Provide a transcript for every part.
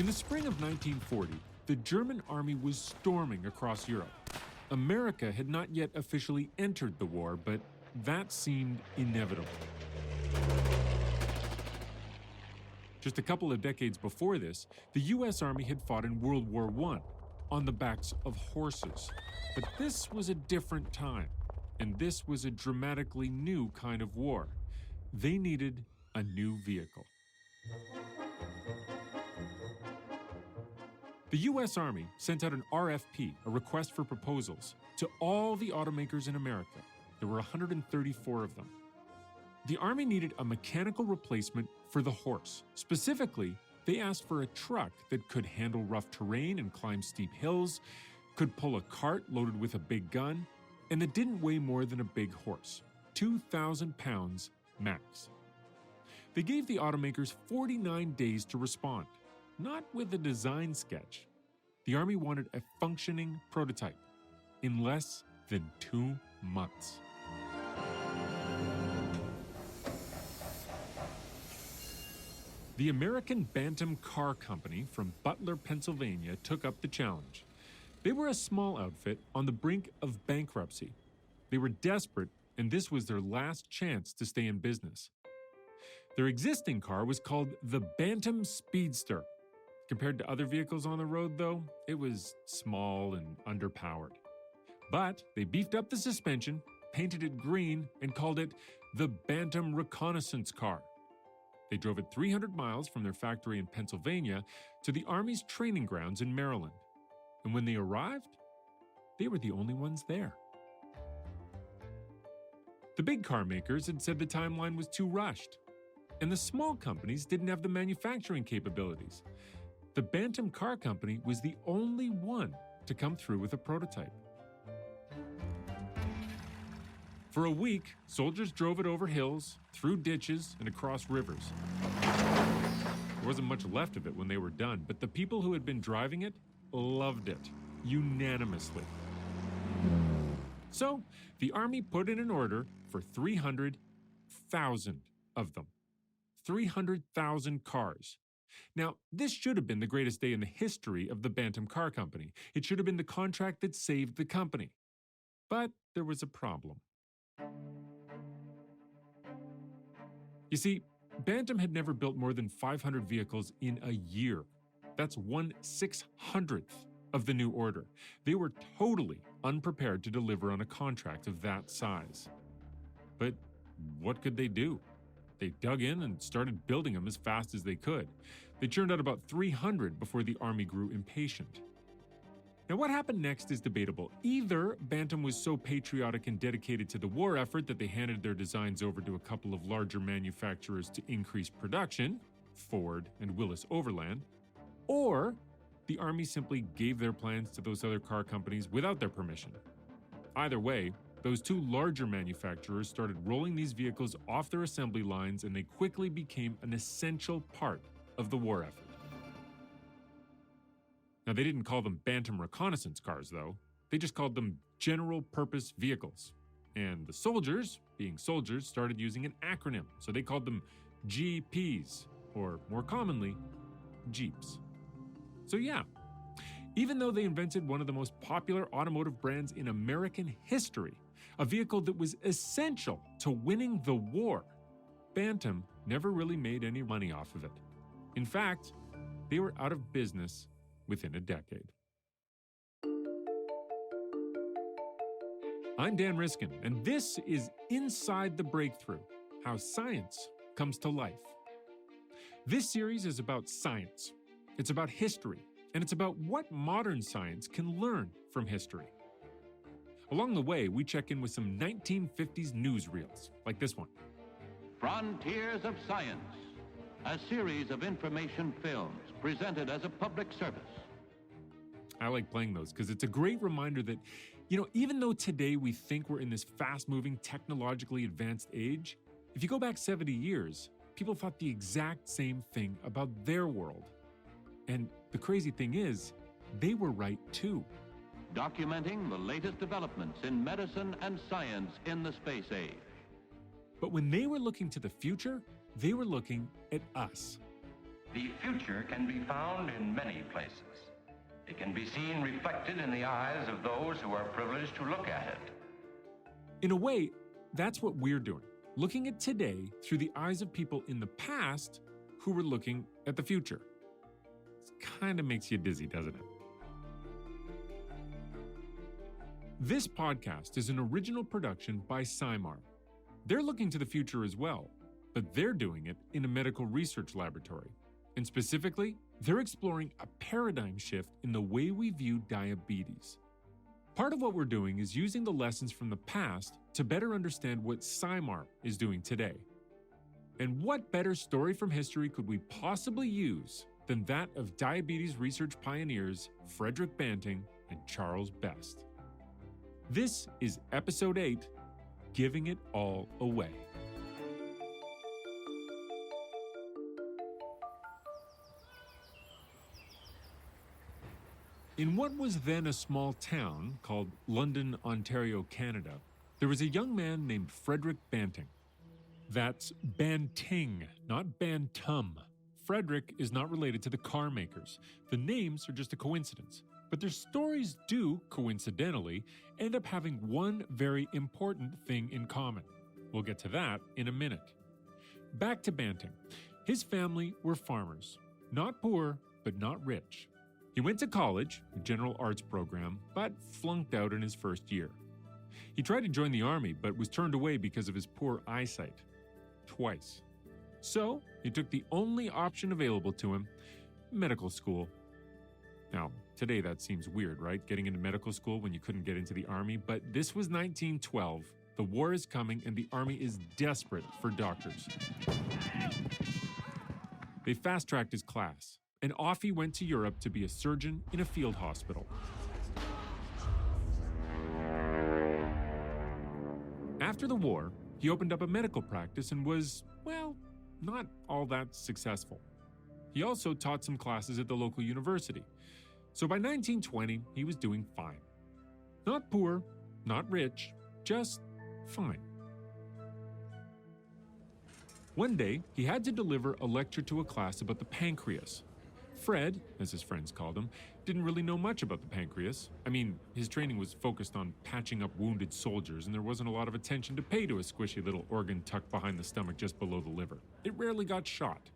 In the spring of 1940, the German army was storming across Europe. America had not yet officially entered the war, but that seemed inevitable. Just a couple of decades before this, the U.S. Army had fought in World War I on the backs of horses. But this was a different time, and this was a dramatically new kind of war. They needed a new vehicle. The U.S. Army sent out an RFP, a request for proposals, to all the automakers in America. There were 134 of them. The Army needed a mechanical replacement for the horse. Specifically, they asked for a truck that could handle rough terrain and climb steep hills, could pull a cart loaded with a big gun, and that didn't weigh more than a big horse, 2,000 pounds max. They gave the automakers 49 days to respond, not with a design sketch. The Army wanted a functioning prototype in less than 2 months. The American Banting Car Company from Butler, Pennsylvania, took up the challenge. They were a small outfit on the brink of bankruptcy. They were desperate, and this was their last chance to stay in business. Their existing car was called the Banting Speedster. Compared to other vehicles on the road, though, it was small and underpowered. But they beefed up the suspension, painted it green, and called it the Banting Reconnaissance Car. They drove it 300 miles from their factory in Pennsylvania to the Army's training grounds in Maryland. And when they arrived, they were the only ones there. The big car makers had said the timeline was too rushed, and the small companies didn't have the manufacturing capabilities. The Banting Car Company was the only one to come through with a prototype. For a week, soldiers drove it over hills, through ditches, and across rivers. There wasn't much left of it when they were done, but the people who had been driving it loved it, unanimously. So, the Army put in an order for 300,000 of them. 300,000 cars. Now, this should have been the greatest day in the history of the Banting Car Company. It should have been the contract that saved the company. But there was a problem. You see, Banting had never built more than 500 vehicles in a year. That's 1/600th of the new order. They were totally unprepared to deliver on a contract of that size. But what could they do? They dug in and started building them as fast as they could. They churned out about 300 before the Army grew impatient. Now, what happened next is debatable. Either Banting was so patriotic and dedicated to the war effort that they handed their designs over to a couple of larger manufacturers to increase production, Ford and Willis Overland, or the Army simply gave their plans to those other car companies without their permission. Either way, those two larger manufacturers started rolling these vehicles off their assembly lines, and they quickly became an essential part of the war effort. Now, they didn't call them Banting reconnaissance cars, though. They just called them general-purpose vehicles. And the soldiers, being soldiers, started using an acronym, so they called them GPs, or more commonly, Jeeps. So yeah, even though they invented one of the most popular automotive brands in American history, a vehicle that was essential to winning the war, Banting never really made any money off of it. In fact, they were out of business within a decade. I'm Dan Riskin, and this is Inside the Breakthrough, how science comes to life. This series is about science. It's about history, and it's about what modern science can learn from history. Along the way, we check in with some 1950s newsreels, like this one. Frontiers of Science, a series of information films presented as a public service. I like playing those because it's a great reminder that, even though today we think we're in this fast-moving, technologically advanced age, if you go back 70 years, people thought the exact same thing about their world. And the crazy thing is, they were right too. Documenting the latest developments in medicine and science in the space age. But when they were looking to the future, they were looking at us. The future can be found in many places. It can be seen reflected in the eyes of those who are privileged to look at it. In a way, that's what we're doing, looking at today through the eyes of people in the past who were looking at the future. It kind of makes you dizzy, doesn't it? This podcast is an original production by Scimar. They're looking to the future as well, but they're doing it in a medical research laboratory. And specifically, they're exploring a paradigm shift in the way we view diabetes. Part of what we're doing is using the lessons from the past to better understand what Scimar is doing today. And what better story from history could we possibly use than that of diabetes research pioneers Frederick Banting and Charles Best? This is Episode 8, Giving It All Away. In what was then a small town called London, Ontario, Canada, there was a young man named Frederick Banting. That's Banting, not Bantum. Frederick is not related to the car makers. The names are just a coincidence. But their stories do, coincidentally, end up having one very important thing in common. We'll get to that in a minute. Back to Banting. His family were farmers. Not poor, but not rich. He went to college, a general arts program, but flunked out in his first year. He tried to join the army, but was turned away because of his poor eyesight. Twice. So, he took the only option available to him, medical school. Now, today that seems weird, right? Getting into medical school when you couldn't get into the army, but this was 1912. The war is coming and the army is desperate for doctors. They fast-tracked his class, and off he went to Europe to be a surgeon in a field hospital. After the war, he opened up a medical practice and was, well, not all that successful. He also taught some classes at the local university. So by 1920, he was doing fine. Not poor, not rich, just fine. One day, he had to deliver a lecture to a class about the pancreas. Fred, as his friends called him, didn't really know much about the pancreas. I mean, his training was focused on patching up wounded soldiers, and there wasn't a lot of attention to pay to a squishy little organ tucked behind the stomach just below the liver. It rarely got shot.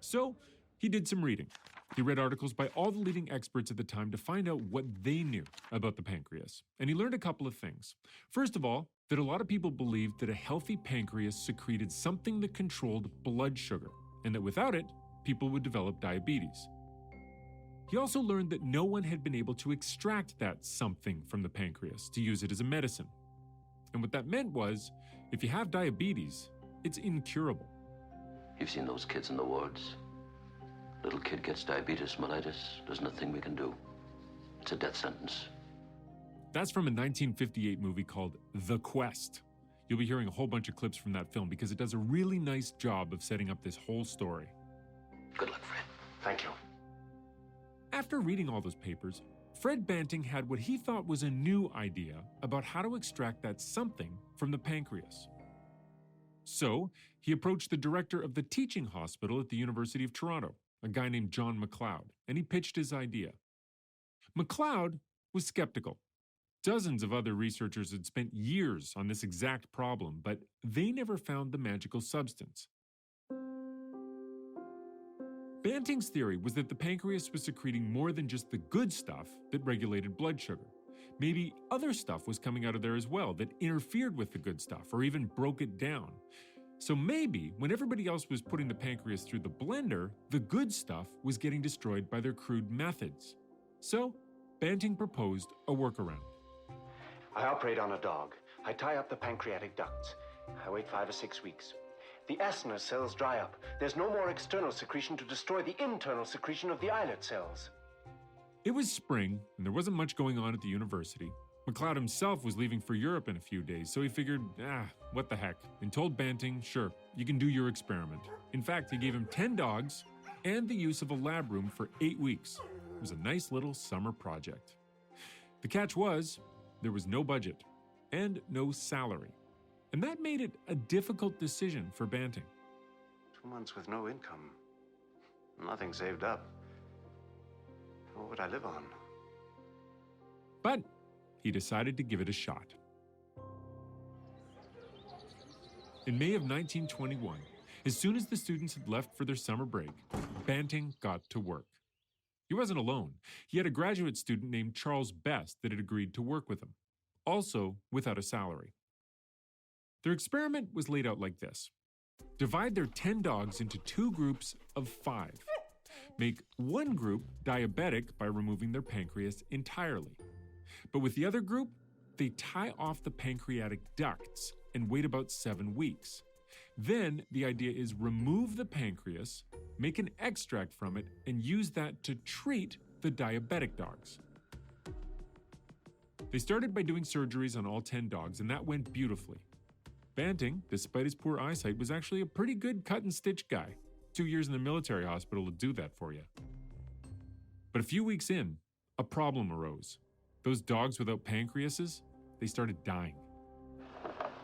So, he did some reading. He read articles by all the leading experts at the time to find out what they knew about the pancreas. And he learned a couple of things. First of all, that a lot of people believed that a healthy pancreas secreted something that controlled blood sugar, and that without it, people would develop diabetes. He also learned that no one had been able to extract that something from the pancreas to use it as a medicine. And what that meant was, if you have diabetes, it's incurable. You've seen those kids in the wards. Little kid gets diabetes mellitus, there's nothing we can do. It's a death sentence. That's from a 1958 movie called The Quest. You'll be hearing a whole bunch of clips from that film because it does a really nice job of setting up this whole story. Good luck, Fred. Thank you. After reading all those papers, Fred Banting had what he thought was a new idea about how to extract that something from the pancreas. So, he approached the director of the teaching hospital at the University of Toronto, a guy named John McLeod, and he pitched his idea. McLeod was skeptical. Dozens of other researchers had spent years on this exact problem, but they never found the magical substance. Banting's theory was that the pancreas was secreting more than just the good stuff that regulated blood sugar. Maybe other stuff was coming out of there as well that interfered with the good stuff or even broke it down. So maybe when everybody else was putting the pancreas through the blender, the good stuff was getting destroyed by their crude methods. So Banting proposed a workaround. I operate on a dog. I tie up the pancreatic ducts. I wait 5 or 6 weeks. The acinar cells dry up. There's no more external secretion to destroy the internal secretion of the islet cells. It was spring, and there wasn't much going on at the university. McLeod himself was leaving for Europe in a few days, so he figured, what the heck, and told Banting, sure, you can do your experiment. In fact, he gave him 10 dogs and the use of a lab room for 8 weeks. It was a nice little summer project. The catch was, there was no budget and no salary. And that made it a difficult decision for Banting. 2 months with no income. Nothing saved up. What would I live on? But he decided to give it a shot. In May of 1921, as soon as the students had left for their summer break, Banting got to work. He wasn't alone. He had a graduate student named Charles Best that had agreed to work with him, also without a salary. Their experiment was laid out like this. Divide their 10 dogs into 2 groups of 5. Make one group diabetic by removing their pancreas entirely. But with the other group, they tie off the pancreatic ducts and wait about 7 weeks. Then the idea is remove the pancreas, make an extract from it, and use that to treat the diabetic dogs. They started by doing surgeries on all 10 dogs, and that went beautifully. Banting, despite his poor eyesight, was actually a pretty good cut-and-stitch guy. 2 years in the military hospital will do that for you. But a few weeks in, a problem arose. Those dogs without pancreases, they started dying.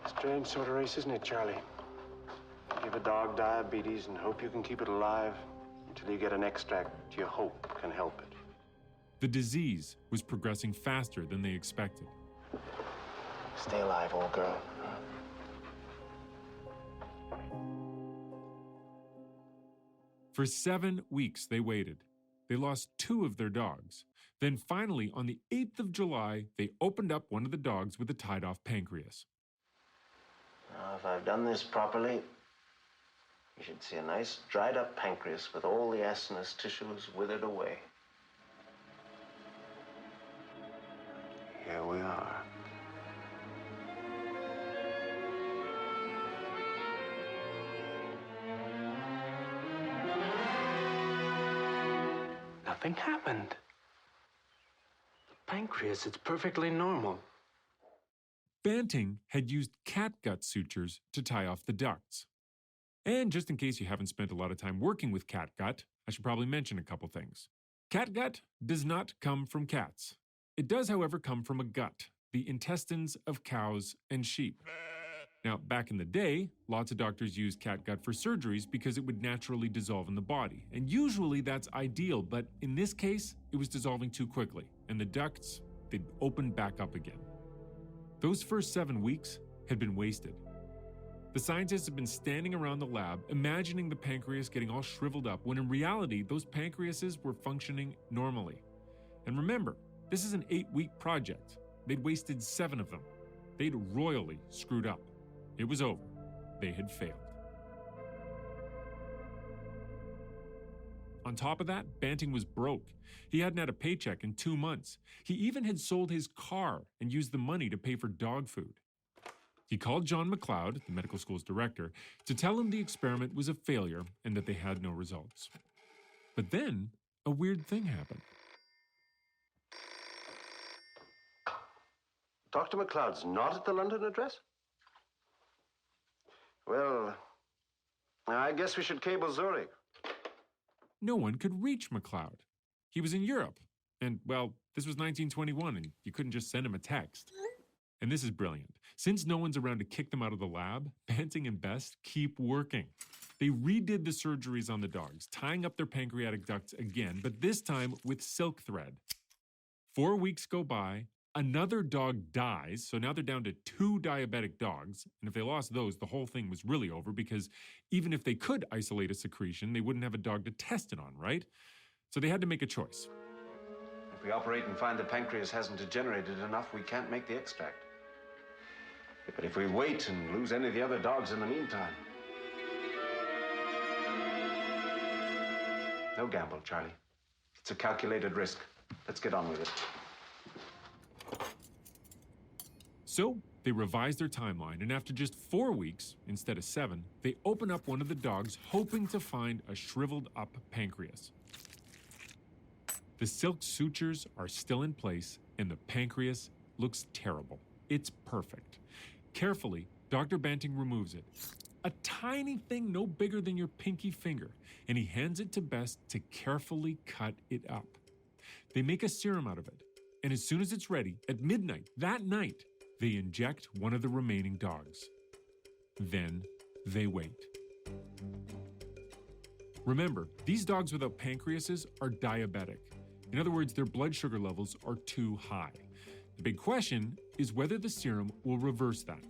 Strange sort of race, isn't it, Charlie? Give a dog diabetes and hope you can keep it alive until you get an extract you hope can help it. The disease was progressing faster than they expected. Stay alive, old girl. For 7 weeks, they waited. They lost 2 of their dogs. Then finally, on the 8th of July, they opened up one of the dogs with a tied-off pancreas. Now, if I've done this properly, you should see a nice dried-up pancreas with all the acinous tissues withered away. Here we are. Nothing happened. The pancreas, it's perfectly normal. Banting had used catgut sutures to tie off the ducts. And just in case you haven't spent a lot of time working with catgut, I should probably mention a couple things. Catgut does not come from cats. It does, however, come from a gut, the intestines of cows and sheep. Now, back in the day, lots of doctors used catgut for surgeries because it would naturally dissolve in the body. And usually that's ideal, but in this case, it was dissolving too quickly, and the ducts, they'd open back up again. Those first 7 weeks had been wasted. The scientists had been standing around the lab, imagining the pancreas getting all shriveled up, when in reality, those pancreases were functioning normally. And remember, this is an 8-week project. They'd wasted 7 of them. They'd royally screwed up. It was over. They had failed. On top of that, Banting was broke. He hadn't had a paycheck in 2 months. He even had sold his car and used the money to pay for dog food. He called John McLeod, the medical school's director, to tell him the experiment was a failure and that they had no results. But then, a weird thing happened. Dr. McLeod's not at the London address? Well, I guess we should cable Zurich. No one could reach McLeod. He was in Europe. And, well, this was 1921, and you couldn't just send him a text. And this is brilliant. Since no one's around to kick them out of the lab, Banting and Best keep working. They redid the surgeries on the dogs, tying up their pancreatic ducts again, but this time with silk thread. 4 weeks go by, another dog dies, so now they're down to 2 diabetic dogs, and if they lost those, the whole thing was really over, because even if they could isolate a secretion, they wouldn't have a dog to test it on, right? So they had to make a choice. If we operate and find the pancreas hasn't degenerated enough, we can't make the extract. But if we wait and lose any of the other dogs in the meantime... No gamble, Charlie. It's a calculated risk. Let's get on with it. So they revised their timeline, and after just 4 weeks, instead of 7, they open up one of the dogs, hoping to find a shriveled up pancreas. The silk sutures are still in place, and the pancreas looks terrible. It's perfect. Carefully, Dr. Banting removes it. A tiny thing no bigger than your pinky finger, and he hands it to Best to carefully cut it up. They make a serum out of it, and as soon as it's ready, at midnight that night, they inject one of the remaining dogs. Then they wait. Remember, these dogs without pancreases are diabetic. In other words, their blood sugar levels are too high. The big question is whether the serum will reverse that.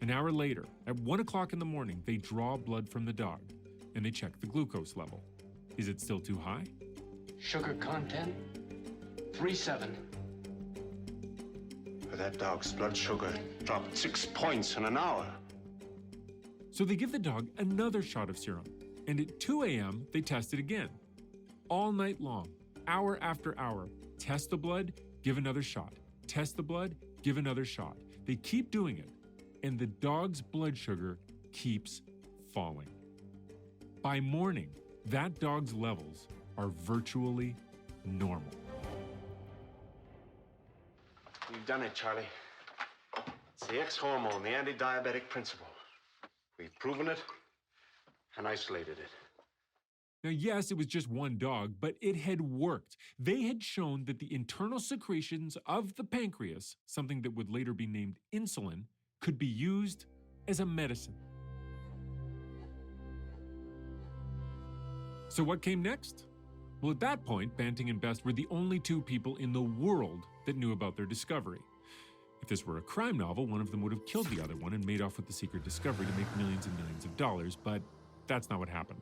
An hour later, at 1 o'clock in the morning, they draw blood from the dog and they check the glucose level. Is it still too high? Sugar content, 3.7. That dog's blood sugar dropped 6 points in an hour. So they give the dog another shot of serum, and at 2 a.m., they test it again. All night long, hour after hour, test the blood, give another shot. Test the blood, give another shot. They keep doing it, and the dog's blood sugar keeps falling. By morning, that dog's levels are virtually normal. You've done it, Charlie. It's the X hormone, the anti-diabetic principle. We've proven it and isolated it. Now, yes, it was just one dog, but it had worked. They had shown that the internal secretions of the pancreas, something that would later be named insulin, could be used as a medicine. So what came next? Well, at that point, Banting and Best were the only two people in the world that knew about their discovery. If this were a crime novel, one of them would have killed the other one and made off with the secret discovery to make millions and millions of dollars, but that's not what happened.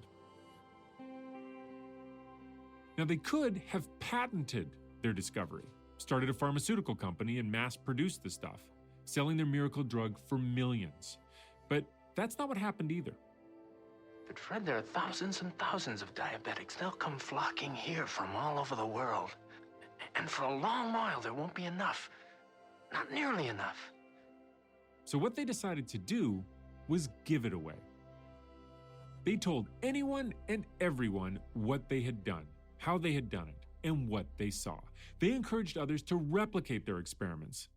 Now, they could have patented their discovery, started a pharmaceutical company and mass-produced the stuff, selling their miracle drug for millions. But that's not what happened either. But Fred, there are thousands and thousands of diabetics. They'll come flocking here from all over the world. And for a long while, there won't be enough. Not nearly enough. So what they decided to do was give it away. They told anyone and everyone what they had done, how they had done it, and what they saw. They encouraged others to replicate their experiments.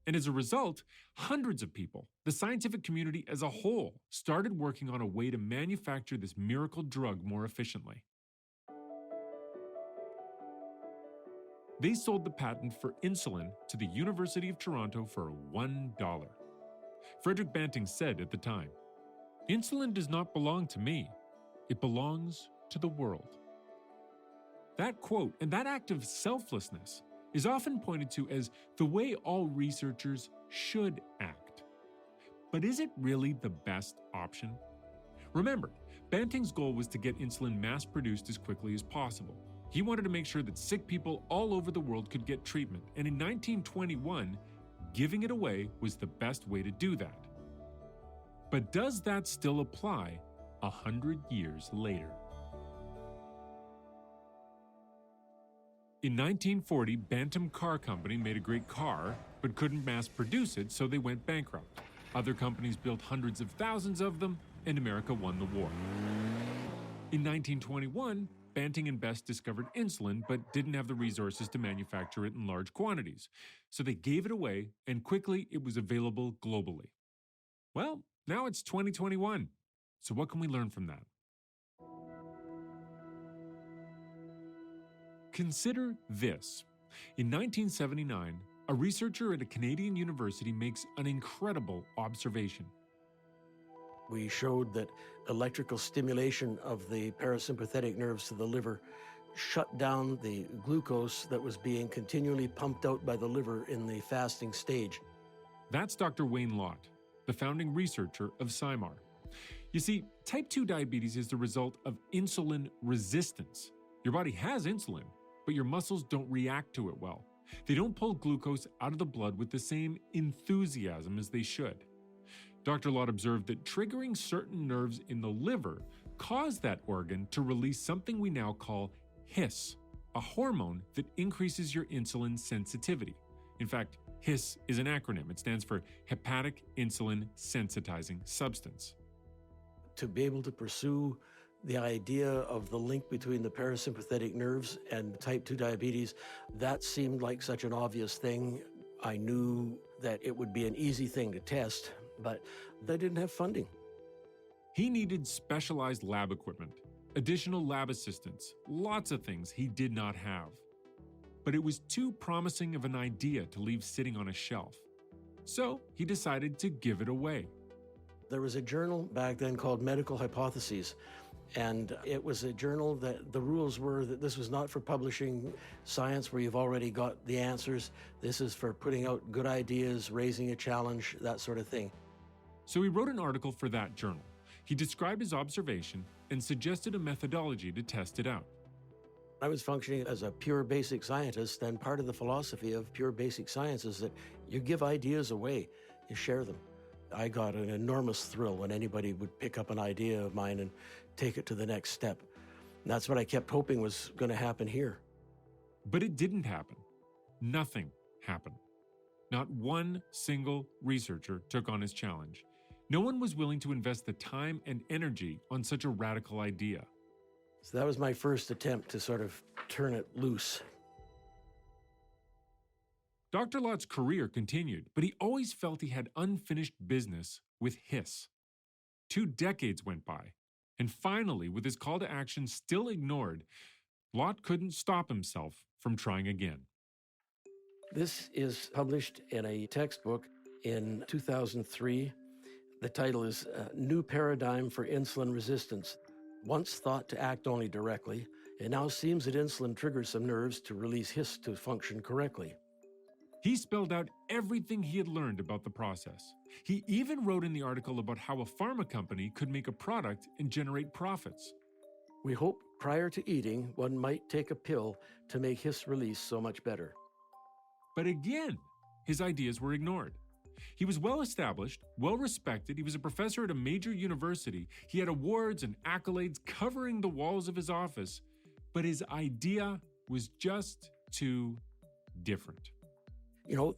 And as a result, hundreds of people, the scientific community as a whole, started working on a way to manufacture this miracle drug more efficiently. They sold the patent for insulin to the University of Toronto for $1. Frederick Banting said at the time, "Insulin does not belong to me. It belongs to the world." That quote and that act of selflessness is often pointed to as the way all researchers should act. But is it really the best option? Remember, Banting's goal was to get insulin mass-produced as quickly as possible. He wanted to make sure that sick people all over the world could get treatment, and in 1921, giving it away was the best way to do that. But does that still apply 100 years later? In 1940, Bantam Car Company made a great car, but couldn't mass produce it, so they went bankrupt. Other companies built hundreds of thousands of them, and America won the war. In 1921, Banting and Best discovered insulin, but didn't have the resources to manufacture it in large quantities. So they gave it away, and quickly it was available globally. Well, now it's 2021. So what can we learn from that? Consider this. In 1979, a researcher at a Canadian university makes an incredible observation. We showed that electrical stimulation of the parasympathetic nerves to the liver shut down the glucose that was being continually pumped out by the liver in the fasting stage. That's Dr. Wayne Lott, the founding researcher of Scimar. You see, type 2 diabetes is the result of insulin resistance. Your body has insulin, but your muscles don't react to it well. They don't pull glucose out of the blood with the same enthusiasm as they should. Dr. Lott observed that triggering certain nerves in the liver caused that organ to release something we now call HISS, a hormone that increases your insulin sensitivity. In fact, HISS is an acronym. It stands for hepatic insulin sensitizing substance. To be able to pursue the idea of the link between the parasympathetic nerves and type 2 diabetes, that seemed like such an obvious thing. I knew that it would be an easy thing to test, but they didn't have funding. He needed specialized lab equipment, additional lab assistants, lots of things he did not have. But it was too promising of an idea to leave sitting on a shelf. So he decided to give it away. There was a journal back then called Medical Hypotheses, and it was a journal that the rules were that this was not for publishing science where you've already got the answers. This is for putting out good ideas, raising a challenge, that sort of thing. So he wrote an article for that journal. He described his observation and suggested a methodology to test it out. I was functioning as a pure basic scientist, and part of the philosophy of pure basic science is that you give ideas away, you share them. I got an enormous thrill when anybody would pick up an idea of mine and take it to the next step. And that's what I kept hoping was going to happen here. But it didn't happen. Nothing happened. Not one single researcher took on his challenge. No one was willing to invest the time and energy on such a radical idea. So that was my first attempt to sort of turn it loose. Dr. Lott's career continued, but he always felt he had unfinished business with Hiss. 2 decades went by, and finally, with his call to action still ignored, Lott couldn't stop himself from trying again. This is published in a textbook in 2003. The title is New Paradigm for Insulin Resistance. Once thought to act only directly, it now seems that insulin triggers some nerves to release Hiss to function correctly. He spelled out everything he had learned about the process. He even wrote in the article about how a pharma company could make a product and generate profits. We hope prior to eating, one might take a pill to make Hiss release so much better. But again, his ideas were ignored. He was well established, well respected. He was a professor at a major university. He had awards and accolades covering the walls of his office. But his idea was just too different. You know,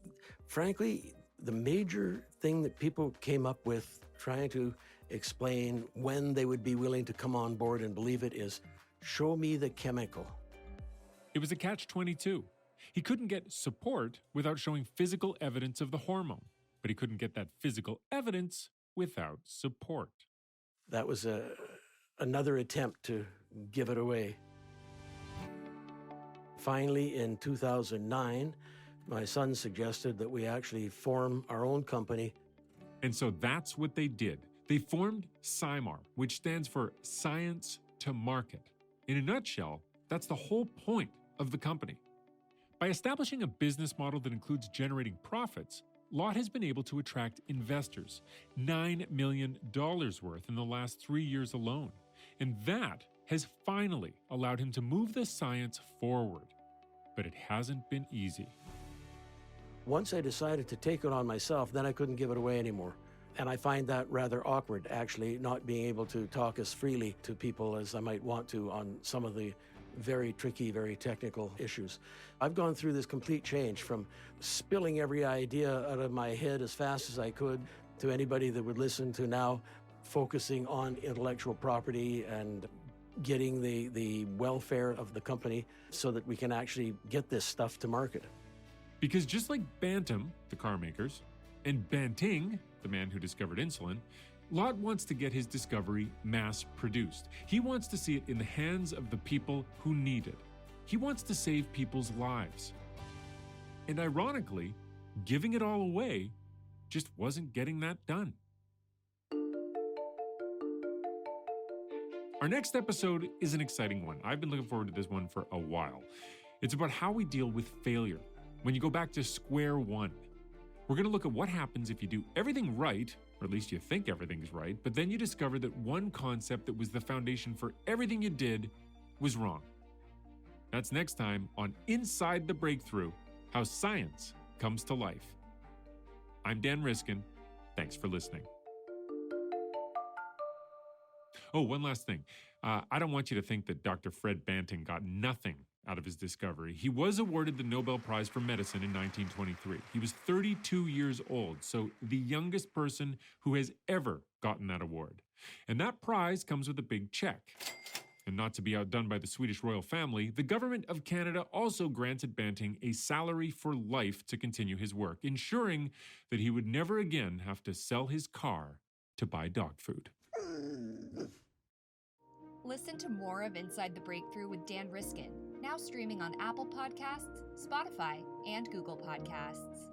frankly, the major thing that people came up with trying to explain when they would be willing to come on board and believe it is, show me the chemical. It was a catch-22. He couldn't get support without showing physical evidence of the hormone, but he couldn't get that physical evidence without support. That was another attempt to give it away. Finally, in 2009, my son suggested that we actually form our own company. And so that's what they did. They formed Scimar, which stands for Science to Market. In a nutshell, that's the whole point of the company. By establishing a business model that includes generating profits, Lott has been able to attract investors, $9 million worth in the last 3 years alone. And that has finally allowed him to move the science forward. But it hasn't been easy. Once I decided to take it on myself, then I couldn't give it away anymore. And I find that rather awkward, actually, not being able to talk as freely to people as I might want to on some of the very tricky, very technical issues. I've gone through this complete change from spilling every idea out of my head as fast as I could to anybody that would listen to now focusing on intellectual property and getting the welfare of the company so that we can actually get this stuff to market. Because just like Banting, the car makers, and Banting, the man who discovered insulin, Lott wants to get his discovery mass-produced. He wants to see it in the hands of the people who need it. He wants to save people's lives. And ironically, giving it all away just wasn't getting that done. Our next episode is an exciting one. I've been looking forward to this one for a while. It's about how we deal with failure when you go back to square one. We're going to look at what happens if you do everything right, or at least you think everything's right, but then you discover that one concept that was the foundation for everything you did was wrong. That's next time on Inside the Breakthrough, how science comes to life. I'm Dan Riskin. Thanks for listening. Oh, one last thing. I don't want you to think that Dr. Fred Banting got nothing out of his discovery. He was awarded the Nobel Prize for Medicine in 1923. He was 32 years old, so the youngest person who has ever gotten that award. And that prize comes with a big check. And not to be outdone by the Swedish royal family, the government of Canada also granted Banting a salary for life to continue his work, ensuring that he would never again have to sell his car to buy dog food. Listen to more of Inside the Breakthrough with Dan Riskin, now streaming on Apple Podcasts, Spotify, and Google Podcasts.